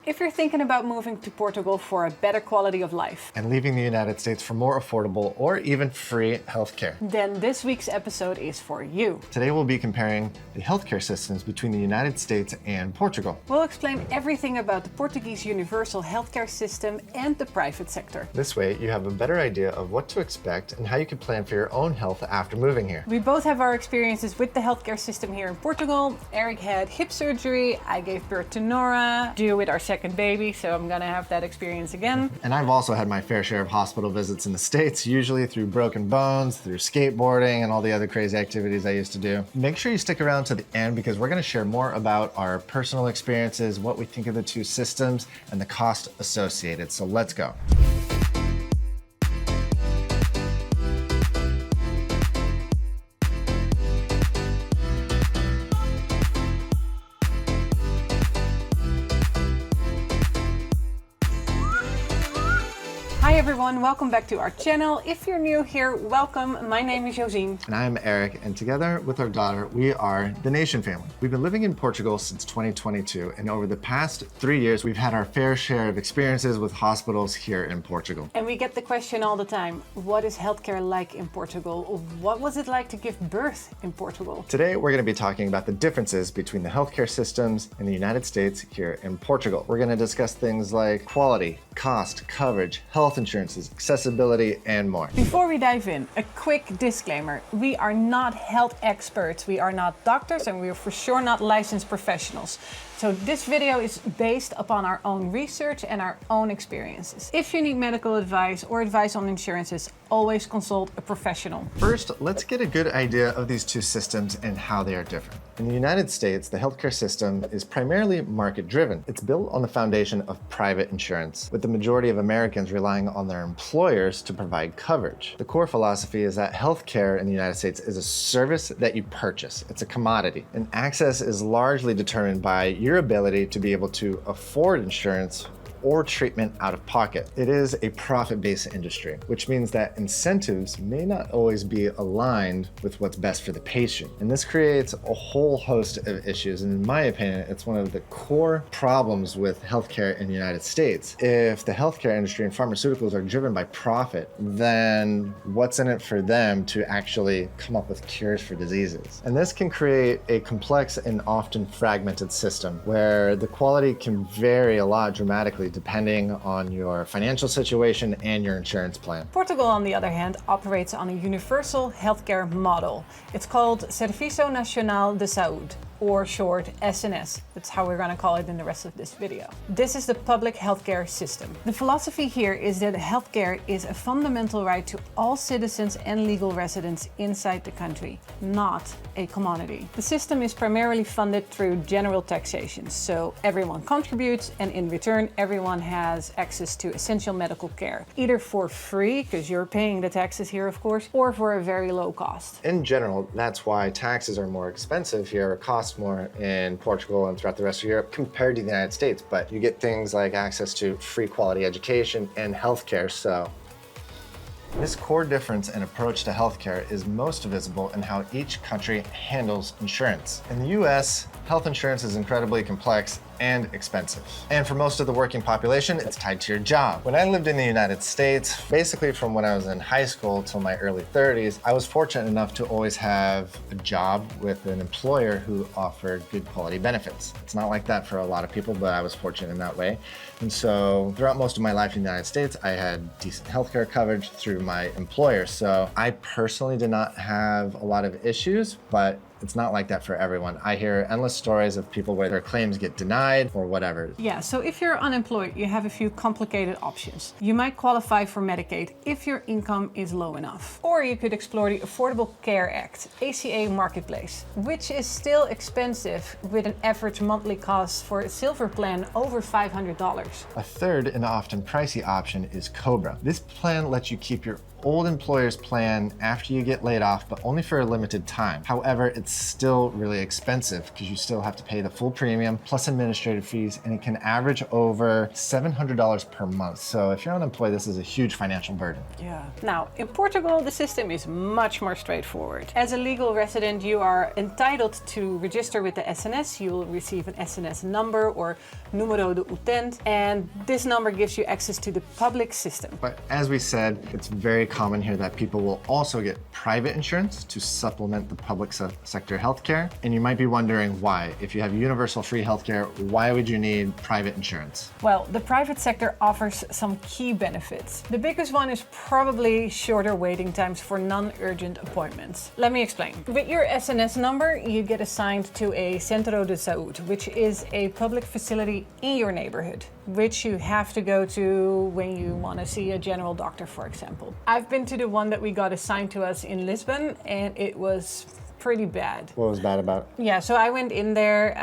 if you're thinking about moving to Portugal for a better quality of life and leaving the United States for more affordable or even free healthcare, then this week's episode is for you. Today we'll be comparing the healthcare systems between the United States and Portugal. We'll explain everything about the Portuguese universal healthcare system and the private sector. This way you have a better idea of what to expect and how you can plan for your own health after moving here. We both have our experiences with the healthcare system here in Portugal. Eric had hip surgery, I gave birth to Nora, due with our second baby, so I'm gonna have that experience again. And I've also had my fair share of hospital visits in the States, usually through broken bones, through skateboarding, and all the other crazy activities I used to do. Make sure you stick around to the end because we're gonna share more about our personal experiences, what we think of the two systems, and the cost associated. So let's go. Hi everyone, welcome back to our channel. If you're new here, welcome. My name is Josien. And I'm Eric, and together with our daughter, we are the Nation family. We've been living in Portugal since 2022, and over the past 3 years, we've had our fair share of experiences with hospitals here in Portugal. And we get the question all the time, what is healthcare like in Portugal? What was it like to give birth in Portugal? Today, we're gonna be talking about the differences between the healthcare systems in the United States here in Portugal. We're gonna discuss things like quality, cost, coverage, health insurances, accessibility, and more. Before we dive in, a quick disclaimer. We are not health experts, we are not doctors, and we are for sure not licensed professionals. So this video is based upon our own research and our own experiences. If you need medical advice or advice on insurances, always consult a professional. First, let's get a good idea of these two systems and how they are different. In the United States, the healthcare system is primarily market-driven. It's built on the foundation of private insurance, with the majority of Americans relying on their employers to provide coverage. The core philosophy is that healthcare in the United States is a service that you purchase. It's a commodity, and access is largely determined by your ability to be able to afford insurance or treatment out of pocket. It is a profit-based industry, which means that incentives may not always be aligned with what's best for the patient. And this creates a whole host of issues. And in my opinion, it's one of the core problems with healthcare in the United States. If the healthcare industry and pharmaceuticals are driven by profit, then what's in it for them to actually come up with cures for diseases? And this can create a complex and often fragmented system where the quality can vary a lot dramatically depending on your financial situation and your insurance plan. Portugal, on the other hand, operates on a universal healthcare model. It's called Serviço Nacional de Saúde, or short SNS. That's how we're going to call it in the rest of this video. This is the public healthcare system. The philosophy here is that healthcare is a fundamental right to all citizens and legal residents inside the country, not a commodity. The system is primarily funded through general taxation, so everyone contributes, and in return everyone has access to essential medical care, either for free, because you're paying the taxes here of course, or for a very low cost. In general, that's why taxes are more expensive here, or cost more in Portugal and throughout the rest of Europe compared to the United States, but you get things like access to free quality education and healthcare. So this core difference in approach to healthcare is most visible in how each country handles insurance. In the US, health insurance is incredibly complex and expensive. And for most of the working population, it's tied to your job. When I lived in the United States, basically from when I was in high school till my early 30s, I was fortunate enough to always have a job with an employer who offered good quality benefits. It's not like that for a lot of people, but I was fortunate in that way. And so throughout most of my life in the United States, I had decent healthcare coverage through my employer. So I personally did not have a lot of issues, but it's not like that for everyone. I hear endless stories of people where their claims get denied or whatever. Yeah, so if you're unemployed, you have a few complicated options. You might qualify for Medicaid if your income is low enough. Or you could explore the Affordable Care Act, ACA Marketplace, which is still expensive with an average monthly cost for a silver plan over $500. A third and often pricey option is COBRA. This plan lets you keep your old employer's plan after you get laid off, but only for a limited time. However, it's it's still really expensive because you still have to pay the full premium plus administrative fees, and it can average over $700 per month. So if you're unemployed, this is a huge financial burden. Yeah. Now, in Portugal, the system is much more straightforward. As a legal resident, you are entitled to register with the SNS. You will receive an SNS number or número de utente, and this number gives you access to the public system. But as we said, it's very common here that people will also get private insurance to supplement the public sector healthcare. And you might be wondering why. If you have universal free healthcare, why would you need private insurance? Well, the private sector offers some key benefits. The biggest one is probably shorter waiting times for non-urgent appointments. Let me explain. With your SNS number, you get assigned to a Centro de Saúde, which is a public facility in your neighborhood, which you have to go to when you want to see a general doctor, for example. I've been to the one that we got assigned to us in Lisbon, and it was pretty bad. What was bad about it? Yeah, so I went in there.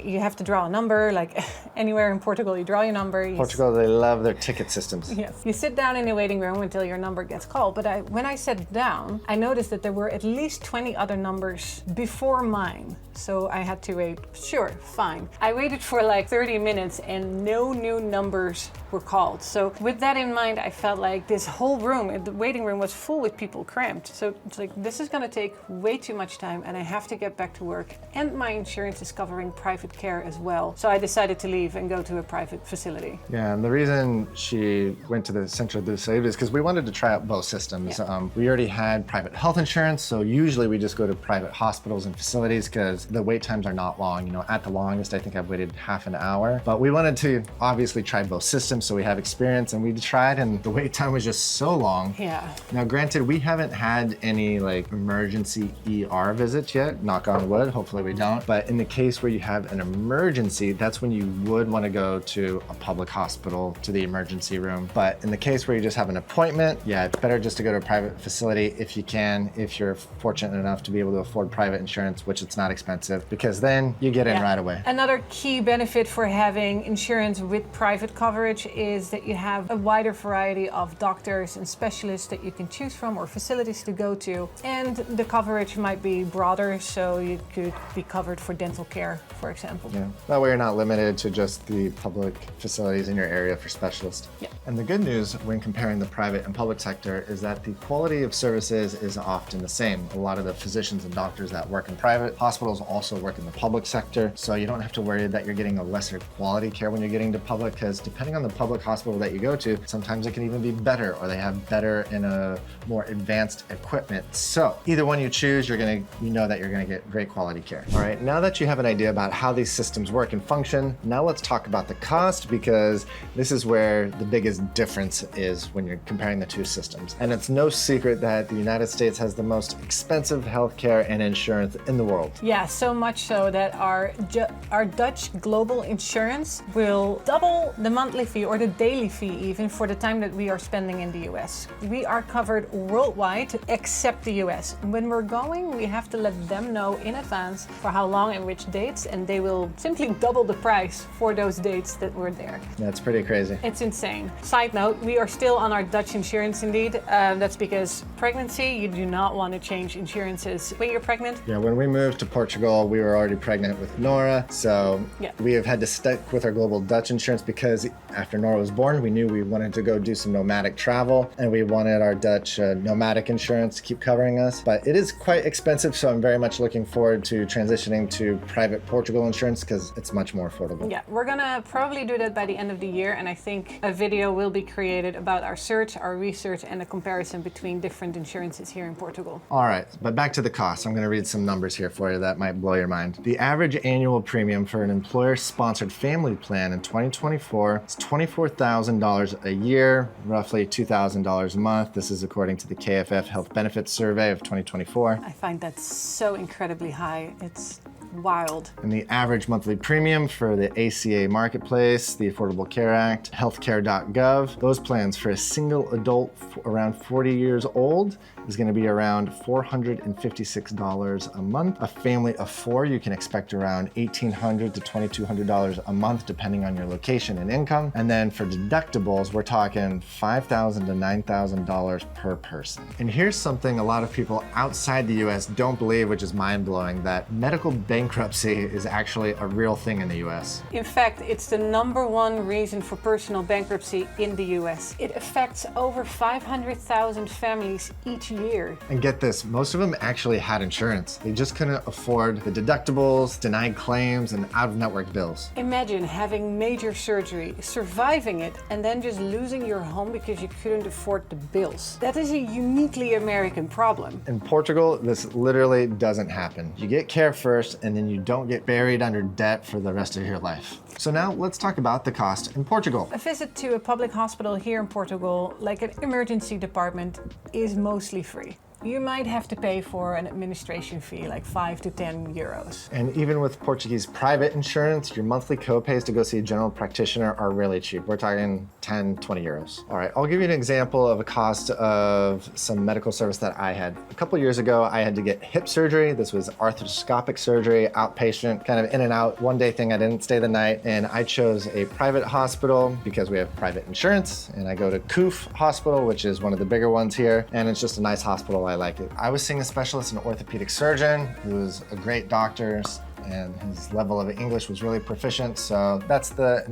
You have to draw a number, like anywhere in Portugal, you draw your number. Portugal, they love their ticket systems. Yes. You sit down in the waiting room until your number gets called. But when I sat down, I noticed that there were at least 20 other numbers before mine. So I had to wait. Sure, fine. I waited for like 30 minutes and no new numbers were called. So with that in mind, I felt like this whole room, the waiting room was full with people cramped. So it's like, this is gonna take way too much time and I have to get back to work. And my insurance is covering private care as well. So I decided to leave and go to a private facility. Yeah, and the reason she went to the Centro de Saúde is because we wanted to try out both systems. Yeah. We already had private health insurance, so usually we just go to private hospitals and facilities because the wait times are not long. You know, at the longest, I think I've waited half an hour. But we wanted to obviously try both systems so we have experience, and we tried, and the wait time was just so long. Yeah. Now, granted, we haven't had any like emergency ER visits yet, knock on wood, hopefully we don't. But in the case where you have an emergency, that's when you would want to go to a public hospital, to the emergency room. But in the case where you just have an appointment, yeah, it's better just to go to a private facility if you can, if you're fortunate enough to be able to afford private insurance, which it's not expensive, because then you get in right away. Another key benefit for having insurance with private coverage is that you have a wider variety of doctors and specialists that you can choose from or facilities to go to. And the coverage might be broader, so you could be covered for dental care, for example. Yeah, that way you're not limited to just the public facilities in your area for specialists. Yeah. And the good news when comparing the private and public sector is that the quality of services is often the same. A lot of the physicians and doctors that work in private hospitals also work in the public sector, so you don't have to worry that you're getting a lesser quality care when you're getting to public, because depending on the public hospital that you go to, sometimes it can even be better, or they have better and a more advanced equipment. So either one you choose, you know that you're gonna get great quality care. All right, now that you have an idea about how these systems work and function, now let's talk about the cost, because this is where the biggest difference is when you're comparing the two systems. And it's no secret that the United States has the most expensive healthcare and insurance in the world. Yeah, so much so that our Dutch global insurance will double the monthly fee or the daily fee even for the time that we are spending in the US. We are covered worldwide except the US. When we're going, we have to let them know in advance for how long and which dates, and they will simply double the price for those dates that we're there. That's pretty crazy. It's insane. Side note, we are still on our Dutch insurance indeed. That's because pregnancy, you do not want to change insurances when you're pregnant. Yeah, when we moved to Portugal, we were already pregnant with Nora, so we have had to stick with our global Dutch insurance because after Nora was born, we knew we wanted to go do some nomadic travel, and we wanted our Dutch nomadic insurance to keep covering us. But it is quite expensive, so I'm very much looking forward to transitioning to private Portugal insurance because it's much more affordable. Yeah, we're gonna probably do that by the end of the year, and I think a video will be created about our search, our research, and a comparison between different insurances here in Portugal. All right, but back to the cost. I'm gonna read some numbers here for you that might blow your mind. The average annual premium for an employer-sponsored family plan in 2024 is $24,000 a year, roughly $2,000 a month. This is according to the KFF Health Benefits Survey of 2024. I find that so incredibly high. It's Wild. And the average monthly premium for the ACA Marketplace, the Affordable Care Act, healthcare.gov, those plans for a single adult around 40 years old is going to be around $456 a month. A family of 4, you can expect around $1,800 to $2,200 a month, depending on your location and income. And then for deductibles, we're talking $5,000 to $9,000 per person. And here's something a lot of people outside the US don't believe, which is mind-blowing, that medical bankruptcy is actually a real thing in the US. In fact, it's the #1 reason for personal bankruptcy in the US. It affects over 500,000 families each year. And get this, most of them actually had insurance. They just couldn't afford the deductibles, denied claims, and out-of-network bills. Imagine having major surgery, surviving it, and then just losing your home because you couldn't afford the bills. That is a uniquely American problem. In Portugal, this literally doesn't happen. You get care first, and then you don't get buried under debt for the rest of your life. So now let's talk about the cost in Portugal. A visit to a public hospital here in Portugal, like an emergency department, is mostly free. You might have to pay for an administration fee, like 5 to 10 euros. And even with Portuguese private insurance, your monthly co-pays to go see a general practitioner are really cheap. We're talking 10, 20 euros. All right, I'll give you an example of a cost of some medical service that I had. A couple years ago, I had to get hip surgery. This was arthroscopic surgery, outpatient, kind of in and out, one-day thing. I didn't stay the night, and I chose a private hospital because we have private insurance, and I go to CUF Hospital, which is one of the bigger ones here, and it's just a nice hospital. I like it. I was seeing a specialist, an orthopedic surgeon, who was a great doctor, and his level of English was really proficient. So that's the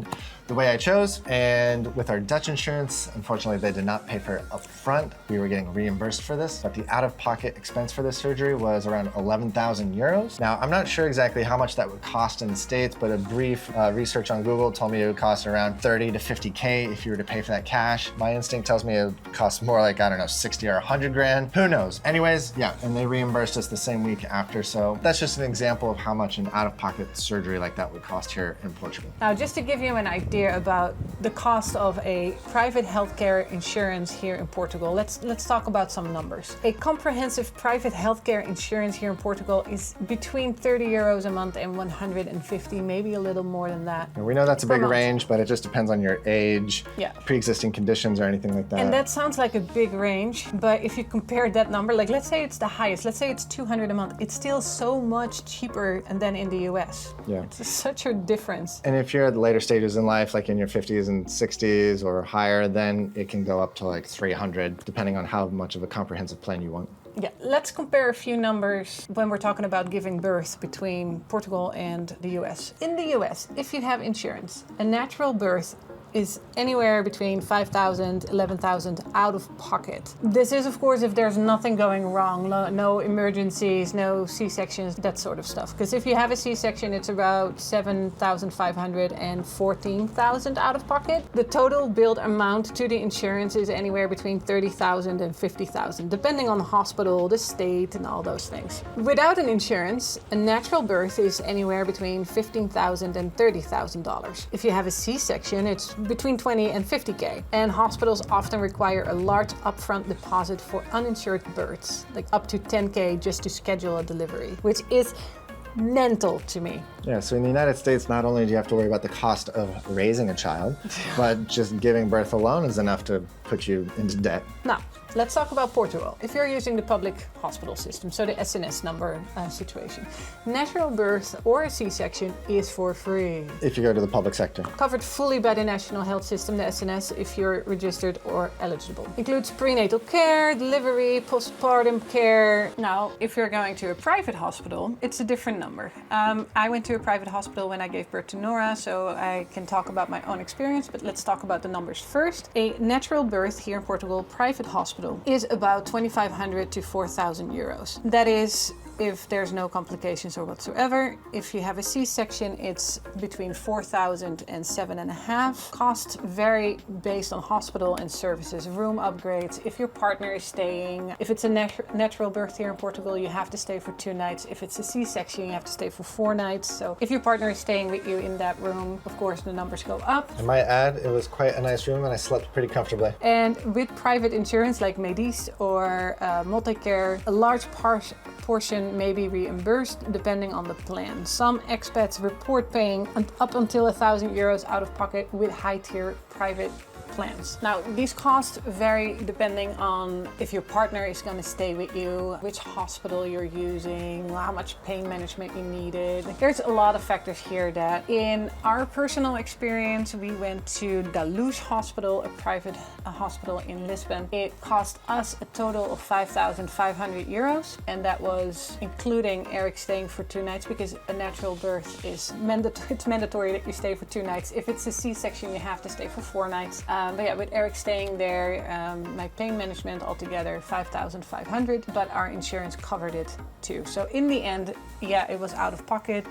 way I chose. And with our Dutch insurance, unfortunately, they did not pay for it up front. We were getting reimbursed for this, but the out-of-pocket expense for this surgery was around 11,000 euros. Now, I'm not sure exactly how much that would cost in the States, but a brief research on Google told me it would cost around 30 to 50K if you were to pay for that cash. My instinct tells me it would cost more like, I don't know, 60 or 100 grand. Who knows? Anyways, yeah, and they reimbursed us the same week after. So that's just an example of how much an out-of-pocket surgery like that would cost here in Portugal. Now, just to give you an idea about the cost of a private healthcare insurance here in Portugal, let's talk about some numbers. A comprehensive private healthcare insurance here in Portugal is between 30 euros a month and 150, maybe a little more than that. And we know that's a big range, but it just depends on your age, pre-existing conditions, or anything like that. And that sounds like a big range, but if you compare that number, like let's say it's the highest, let's say it's 200 a month, it's still so much cheaper than in the US. Yeah. It's such a difference. And if you're at the later stages in life, like in your 50s and 60s or higher, then it can go up to like 300, depending on how much of a comprehensive plan you want. Yeah, let's compare a few numbers when we're talking about giving birth between Portugal and the US. In the US, if you have insurance, a natural birth is anywhere between 5,000, 11,000 out of pocket. This is, of course, if there's nothing going wrong, no emergencies, no C-sections, that sort of stuff. Because if you have a C-section, it's about 7,500 and 14,000 out of pocket. The total billed amount to the insurance is anywhere between 30,000 and 50,000, depending on the hospital, the state, and all those things. Without an insurance, a natural birth is anywhere between $15,000 and $30,000. If you have a C-section, it's between 20 and 50K. And hospitals often require a large upfront deposit for uninsured births, like up to 10K just to schedule a delivery, which is mental to me. Yeah, so in the United States, not only do you have to worry about the cost of raising a child, but just giving birth alone is enough to put you into debt. Now, let's talk about Portugal. If you're using the public hospital system, so the SNS number situation, natural birth or a C-section is for free. If you go to the public sector. Covered fully by the national health system, the SNS, if you're registered or eligible. Includes prenatal care, delivery, postpartum care. Now, if you're going to a private hospital, it's a different number. I went to a private hospital when I gave birth to Nora, so I can talk about my own experience, but let's talk about the numbers first. A natural birth here in Portugal, private hospital, is about 2,500 to 4,000 euros. That is if there's no complications or whatsoever. If you have a C-section, it's between 4,000 and 7,500. Costs vary based on hospital and services, room upgrades, if your partner is staying. If it's a natural birth here in Portugal, you have to stay for 2 nights. If it's a C-section, you have to stay for 4 nights. So if your partner is staying with you in that room, of course, the numbers go up. I might add, it was quite a nice room and I slept pretty comfortably. And with private insurance like Medis or Multicare, a large portion may be reimbursed depending on the plan. Some expats report paying up until €1,000 out of pocket with high-tier private plans. Now, these costs vary depending on if your partner is going to stay with you, which hospital you're using, how much pain management you needed. There's a lot of factors here that in our personal experience, we went to Da Luz Hospital, a private hospital in Lisbon. It cost us a total of €5,500, and that was including Eric staying for 2 nights, because a natural birth is it's mandatory that you stay for 2 nights. If it's a C-section, you have to stay for 4 nights. But yeah, with Eric staying there, my pain management altogether, $5,500, but our insurance covered it too. So in the end, yeah, it was out of pocket,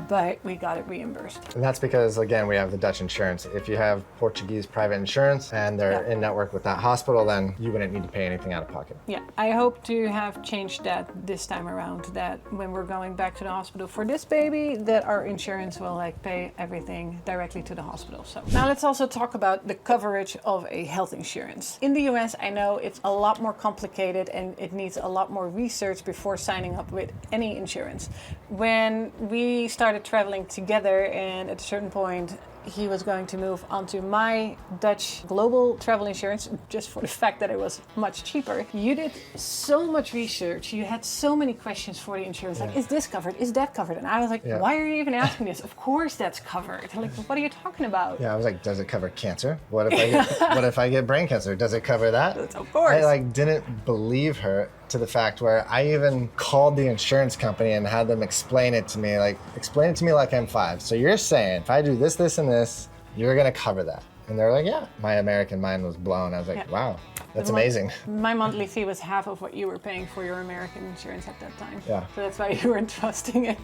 but we got it reimbursed. And that's because, again, we have the Dutch insurance. If you have Portuguese private insurance and they're in network with that hospital, then you wouldn't need to pay anything out of pocket. Yeah, I hope to have changed that this time around, that when we're going back to the hospital for this baby, that our insurance will pay everything directly to the hospital. So now let's also talk about the coverage of a health insurance. In the US, I know it's a lot more complicated and it needs a lot more research before signing up with any insurance. When we started traveling together, and at a certain point he was going to move onto my Dutch global travel insurance just for the fact that it was much cheaper. You did so much research. You had so many questions for the insurance. Like, is this covered? Is that covered? And I was like, why are you even asking this? Of course that's covered. Like, what are you talking about? Yeah, I was like, does it cover cancer? What if I get brain cancer? Does it cover that? Of course. I didn't believe her, to the fact where I even called the insurance company and had them explain it to me like I'm 5. So you're saying if I do this, this, and this, you're gonna cover that. And they're like, yeah. My American mind was blown. I was like, wow, that's amazing. My monthly fee was half of what you were paying for your American insurance at that time. Yeah. So that's why you weren't trusting it.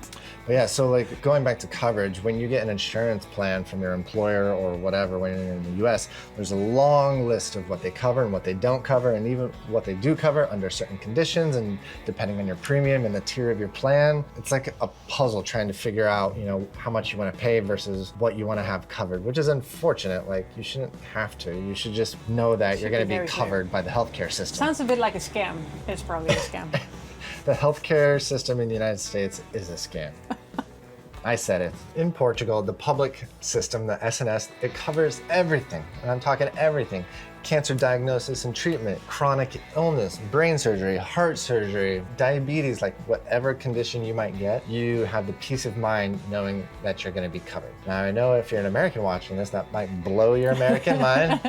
But yeah, so going back to coverage, when you get an insurance plan from your employer or whatever, when you're in the US, there's a long list of what they cover and what they don't cover, and even what they do cover under certain conditions, and depending on your premium and the tier of your plan. It's like a puzzle trying to figure out, how much you want to pay versus what you want to have covered, which is unfortunate. You shouldn't have to. You should just know that you're going to be covered by the healthcare system. Sounds a bit like a scam. It's probably a scam. The healthcare system in the United States is a scam. I said it. In Portugal, the public system, the SNS, it covers everything. And I'm talking everything. Cancer diagnosis and treatment, chronic illness, brain surgery, heart surgery, diabetes, whatever condition you might get, you have the peace of mind knowing that you're going to be covered. Now, I know if you're an American watching this, that might blow your American mind,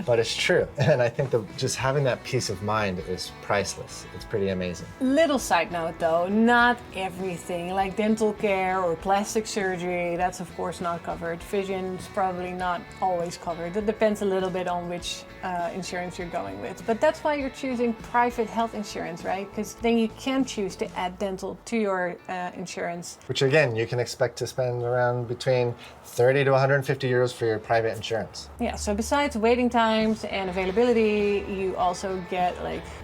but it's true. And I think just having that peace of mind is priceless. It's pretty amazing. Little side note though, not everything, like dental care or plastic surgery, that's of course not covered. Vision's probably not always covered. It depends a little bit on which insurance you're going with. But that's why you're choosing private health insurance, right? Because then you can choose to add dental to your insurance. Which again, you can expect to spend around between 30 to 150 euros for your private insurance. Yeah, so besides waiting times and availability, you also get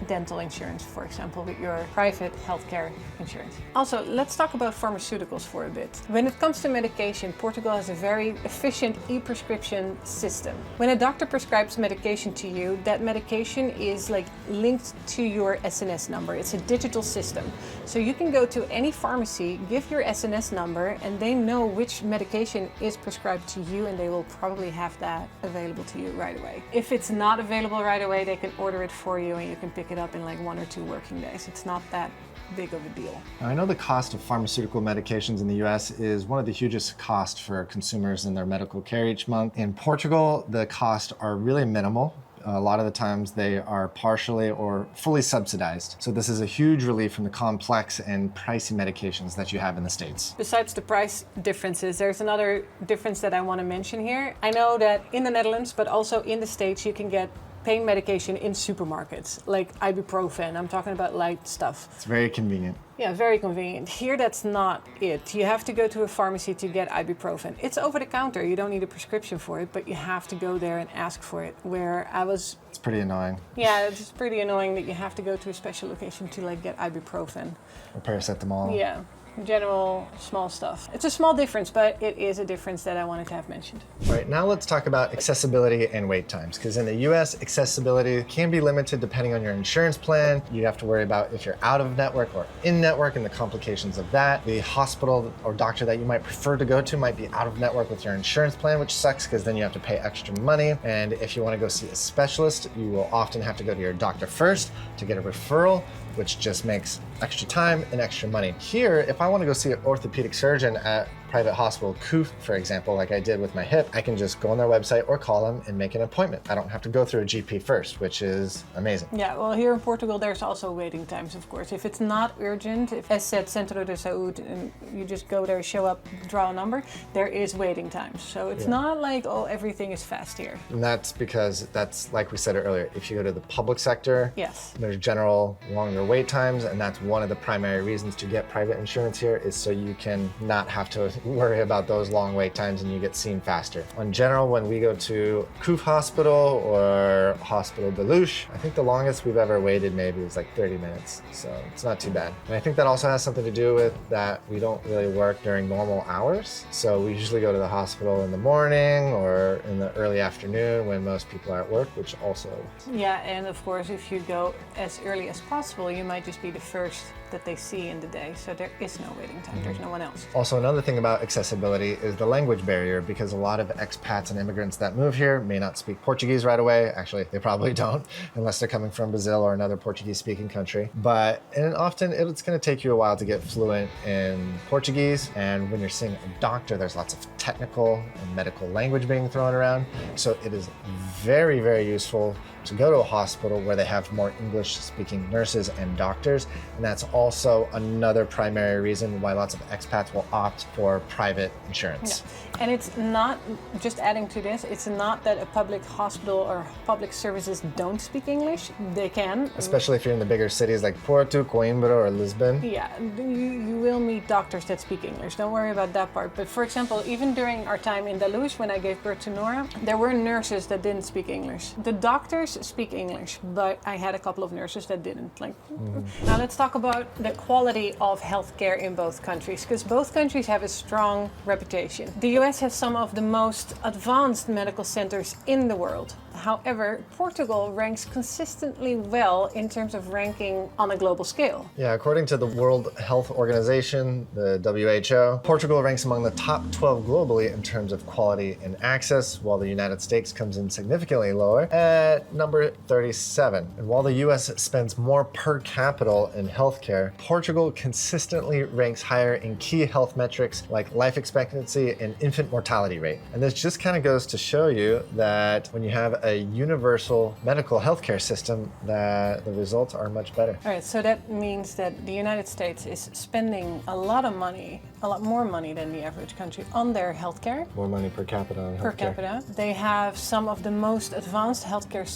dental insurance, for example, with your private healthcare insurance. Also, let's talk about pharmaceuticals for a bit. When it comes to medication, Portugal has a very efficient e-prescription system. When a doctor prescribes medication to you, that medication is linked to your SNS number. It's a digital system. So you can go to any pharmacy, give your SNS number, and they know which medication is prescribed to you, and they will probably have that available to you right away. If it's not available right away, they can order it for you and you can pick it up in 1 or 2 working days. It's not that big of a deal. Now, I know the cost of pharmaceutical medications in the US is one of the hugest costs for consumers in their medical care each month. In Portugal, the costs are really minimal. A lot of the times they are partially or fully subsidized. So this is a huge relief from the complex and pricey medications that you have in the States. Besides the price differences, there's another difference that I want to mention here. I know that in the Netherlands, but also in the States, you can get pain medication in supermarkets, like ibuprofen. I'm talking about light stuff. It's very convenient. Yeah, very convenient. Here, that's not it. You have to go to a pharmacy to get ibuprofen. It's over the counter. You don't need a prescription for it, but you have to go there and ask for it. It's pretty annoying. Yeah, it's pretty annoying that you have to go to a special location to get ibuprofen. Or paracetamol. Yeah. general small stuff. It's a small difference, but it is a difference that I wanted to have mentioned. All right, now let's talk about accessibility and wait times, because in the US, accessibility can be limited depending on your insurance plan. You have to worry about if you're out of network or in network and the complications of that. The hospital or doctor that you might prefer to go to might be out of network with your insurance plan, which sucks because then you have to pay extra money. And if you want to go see a specialist, you will often have to go to your doctor first to get a referral, which just makes extra time and extra money. Here, if I want to go see an orthopedic surgeon at private hospital, KOOF, for example, like I did with my hip, I can just go on their website or call them and make an appointment. I don't have to go through a GP first, which is amazing. Yeah, well, here in Portugal, there's also waiting times, of course. If it's not urgent, if, as said, Centro de Saúde, and you just go there, show up, draw a number, there is waiting times. So it's not like, oh, everything is fast here. And that's because that's, like we said earlier, if you go to the public sector, yes, there's general longer wait times, and that's one of the primary reasons to get private insurance here is so you can not have to worry about those long wait times and you get seen faster. In general, when we go to KOOF Hospital or Hospital de Luche, I think the longest we've ever waited maybe was like 30 minutes, so it's not too bad. And I think that also has something to do with that we don't really work during normal hours, so we usually go to the hospital in the morning or in the early afternoon when most people are at work, which also... Yeah, and of course, if you go as early as possible, you might just be the first that they see in the day, so there is no waiting time, there's no one else. Also, another thing about accessibility is the language barrier, because a lot of expats and immigrants that move here may not speak Portuguese right away. Actually, they probably don't, unless they're coming from Brazil or another Portuguese-speaking country. And often it's going to take you a while to get fluent in Portuguese, and when you're seeing a doctor, there's lots of technical and medical language being thrown around, so it is very, very useful to go to a hospital where they have more English-speaking nurses and doctors, and that's also another primary reason why lots of expats will opt for private insurance. Yeah. And it's not, just adding to this, it's not that a public hospital or public services don't speak English. They can. Especially if you're in the bigger cities like Porto, Coimbra, or Lisbon. Yeah, you will meet doctors that speak English. Don't worry about that part. But for example, even during our time in Deluge, when I gave birth to Nora, there were nurses that didn't speak English. The doctors speak English, but I had a couple of nurses that didn't. Now let's talk about the quality of healthcare in both countries, because both countries have a strong reputation. The US has some of the most advanced medical centers in the world. However, Portugal ranks consistently well in terms of ranking on a global scale. Yeah, according to the World Health Organization, the WHO, Portugal ranks among the top 12 globally in terms of quality and access, while the United States comes in significantly lower at number 37. And while the US spends more per capita in healthcare, Portugal consistently ranks higher in key health metrics like life expectancy and infant mortality rate. And this just kind of goes to show you that when you have a universal medical healthcare system, that the results are much better. All right, so that means that the United States is spending a lot of money, a lot more money than the average country on their healthcare. More money per capita on healthcare. Per capita. They have some of the most advanced healthcare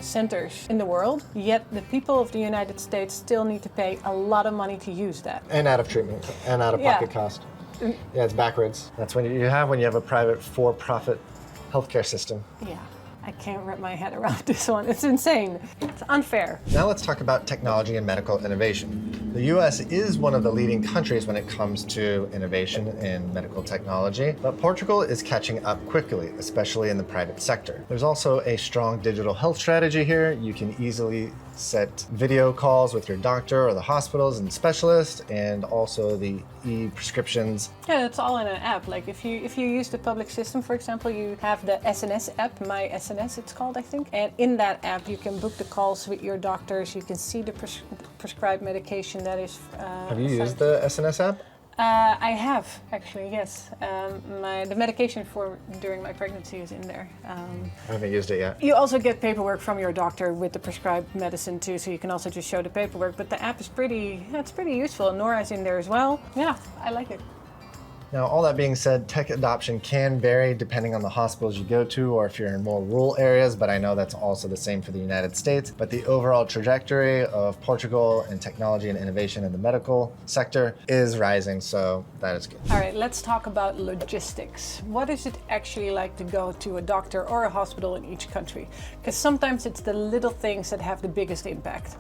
centers in the world, yet the people of the United States still need to pay a lot of money to use that. And out of treatment, and out of pocket cost. Yeah, it's backwards. That's when you have a private for-profit healthcare system. Yeah. I can't wrap my head around this one. It's insane. It's unfair. Now let's talk about technology and medical innovation. The US is one of the leading countries when it comes to innovation in medical technology, but Portugal is catching up quickly, especially in the private sector. There's also a strong digital health strategy here. You can easily set video calls with your doctor or the hospitals and specialists, and also the e-prescriptions. Yeah, it's all in an app. Like if you use the public system, for example, you have the SNS app, My SNS it's called, I think. And in that app, you can book the calls with your doctors. You can see the prescribed medication that is... Have you used the SNS app? I have, actually, yes. The medication during my pregnancy is in there. I haven't used it yet. You also get paperwork from your doctor with the prescribed medicine too, so you can also just show the paperwork. But the app is pretty useful. Nora's in there as well. Yeah, I like it. Now, all that being said, tech adoption can vary depending on the hospitals you go to or if you're in more rural areas, but I know that's also the same for the United States. But the overall trajectory of Portugal in technology and innovation in the medical sector is rising, so that is good. All right, let's talk about logistics. What is it actually like to go to a doctor or a hospital in each country? Because sometimes it's the little things that have the biggest impact.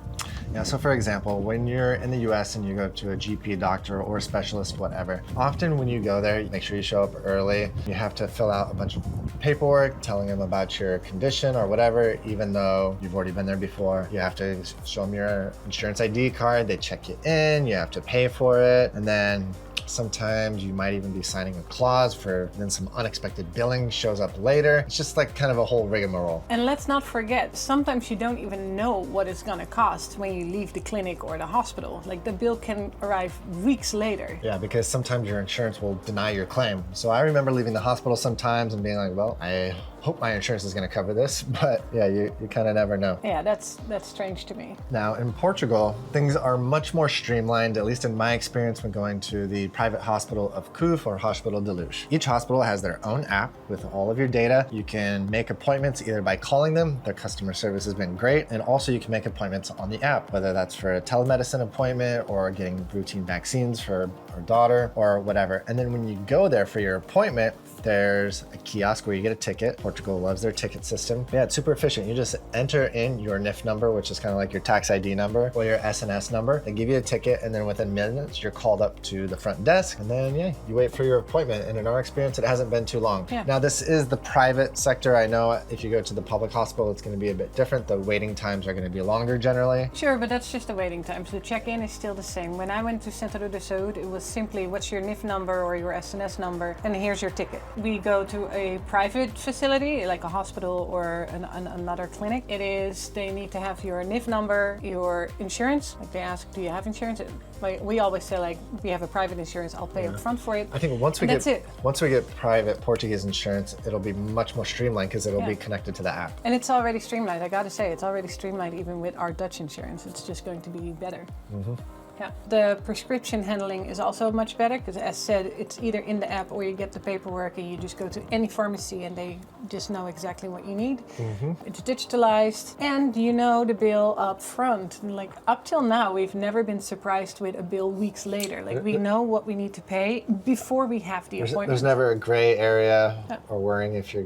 Yeah, so for example, when you're in the US and you go to a GP doctor or specialist, whatever, often when you go there, make sure you show up early. You have to fill out a bunch of paperwork telling them about your condition or whatever, even though you've already been there before. You have to show them your insurance ID card. They check you in, you have to pay for it. And then sometimes you might even be signing a clause for then some unexpected billing shows up later. It's just like kind of a whole rigmarole. And let's not forget, sometimes you don't even know what it's gonna cost when you leave the clinic or the hospital. Like the bill can arrive weeks later. Yeah, because sometimes your insurance will deny your claim. So I remember leaving the hospital sometimes and being like, well, I hope my insurance is going to cover this, but yeah, you kind of never know. Yeah, that's strange to me. Now in Portugal, things are much more streamlined, at least in my experience when going to the private hospital of CUF or Hospital de Luz. Each hospital has their own app with all of your data. You can make appointments either by calling them, their customer service has been great, and also you can make appointments on the app, whether that's for a telemedicine appointment or getting routine vaccines for our daughter or whatever. And then when you go there for your appointment, there's a kiosk where you get a ticket. Portugal loves their ticket system. Yeah, it's super efficient. You just enter in your NIF number, which is kind of like your tax ID number, or your SNS number. They give you a ticket, and then within minutes, you're called up to the front desk, and then yeah, you wait for your appointment. And in our experience, it hasn't been too long. Yeah. Now, this is the private sector. I know if you go to the public hospital, it's going to be a bit different. The waiting times are going to be longer generally. Sure, but that's just the waiting times. The check-in is still the same. When I went to Centro de Saúde, it was simply what's your NIF number or your SNS number, and here's your ticket. We go to a private facility, like a hospital or another clinic. They need to have your NIF number, your insurance. Like they ask, do you have insurance? Like we always say, like, we have a private insurance, I'll pay up front for it. I think once we get private Portuguese insurance, it'll be much more streamlined because it'll be connected to the app. And it's already streamlined. I gotta say, it's already streamlined even with our Dutch insurance. It's just going to be better. Mm-hmm. Yeah. The prescription handling is also much better because, as said, it's either in the app or you get the paperwork and you just go to any pharmacy and they just know exactly what you need. Mm-hmm. It's digitalized and you know the bill up front. Like up till now, we've never been surprised with a bill weeks later. Like we know what we need to pay before we have the appointment. There's never a gray area or worrying if your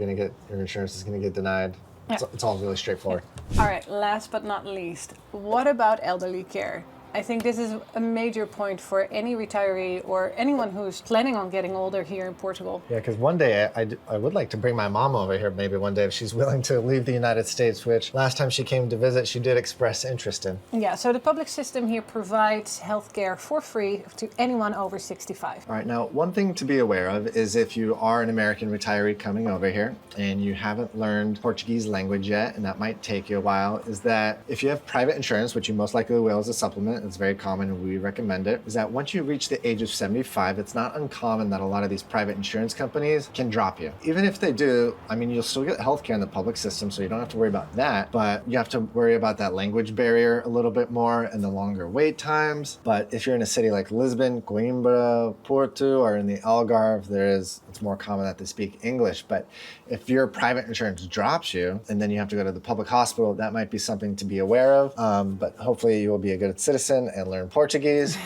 insurance is going to get denied. It's all really straightforward. All right, last but not least, what about elderly care? I think this is a major point for any retiree or anyone who's planning on getting older here in Portugal. Yeah, because one day I would like to bring my mom over here maybe one day if she's willing to leave the United States, which last time she came to visit, she did express interest in. Yeah, so the public system here provides healthcare for free to anyone over 65. All right, now one thing to be aware of is if you are an American retiree coming over here and you haven't learned Portuguese language yet, and that might take you a while, is that if you have private insurance, which you most likely will as a supplement, it's very common and we recommend it, is that once you reach the age of 75, it's not uncommon that a lot of these private insurance companies can drop you. Even if they do, I mean, you'll still get healthcare in the public system, so you don't have to worry about that, but you have to worry about that language barrier a little bit more and the longer wait times. But if you're in a city like Lisbon, Coimbra, Porto, or in the Algarve, it's more common that they speak English. But if your private insurance drops you and then you have to go to the public hospital, that might be something to be aware of. But hopefully you will be a good citizen and learn Portuguese.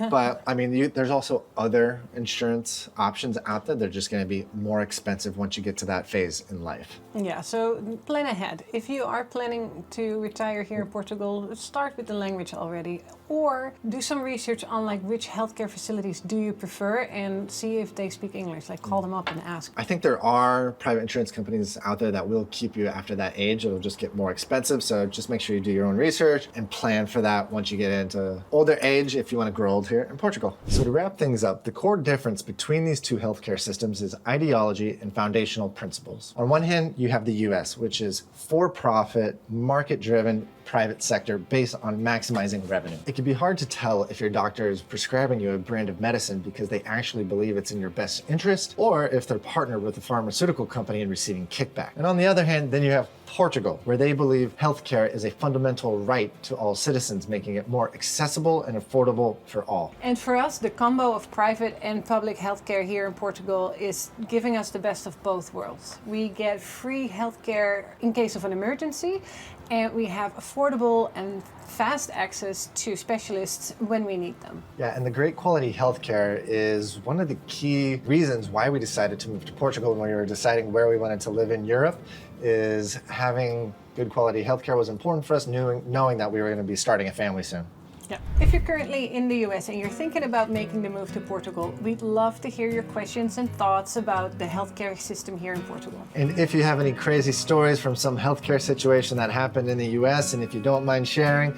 But I mean, there's also other insurance options out there. They're just going to be more expensive once you get to that phase in life. Yeah, so plan ahead. If you are planning to retire here in Portugal, start with the language already, or do some research on like which healthcare facilities do you prefer and see if they speak English. Like call them up and ask. I think there are private insurance companies out there that will keep you after that age. It'll just get more expensive. So just make sure you do your own research and plan for that once you get into older age if you want to grow old here in Portugal. So to wrap things up, the core difference between these two healthcare systems is ideology and foundational principles. On one hand, you have the US, which is for-profit, market-driven, private sector based on maximizing revenue. It can be hard to tell if your doctor is prescribing you a brand of medicine because they actually believe it's in your best interest, or if they're partnered with a pharmaceutical company and receiving kickback. And on the other hand, then you have Portugal, where they believe healthcare is a fundamental right to all citizens, making it more accessible and affordable for all. And for us, the combo of private and public healthcare here in Portugal is giving us the best of both worlds. We get free healthcare in case of an emergency, and we have affordable and fast access to specialists when we need them. Yeah, and the great quality healthcare is one of the key reasons why we decided to move to Portugal when we were deciding where we wanted to live in Europe, is having good quality healthcare was important for us, knowing that we were going to be starting a family soon. Yeah. If you're currently in the US and you're thinking about making the move to Portugal, we'd love to hear your questions and thoughts about the healthcare system here in Portugal. And if you have any crazy stories from some healthcare situation that happened in the US, and if you don't mind sharing,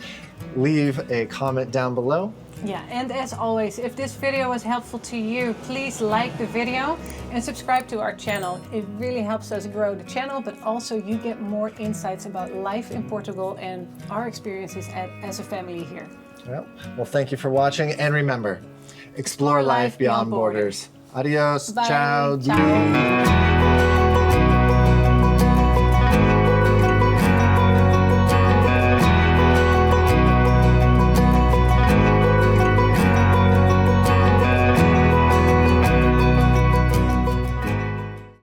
leave a comment down below. Yeah, and as always, if this video was helpful to you, please like the video and subscribe to our channel. It really helps us grow the channel, but also you get more insights about life in Portugal and our experiences as a family here. Well, thank you for watching, and remember, explore life beyond borders. Adios, Bye. ciao. Ciao.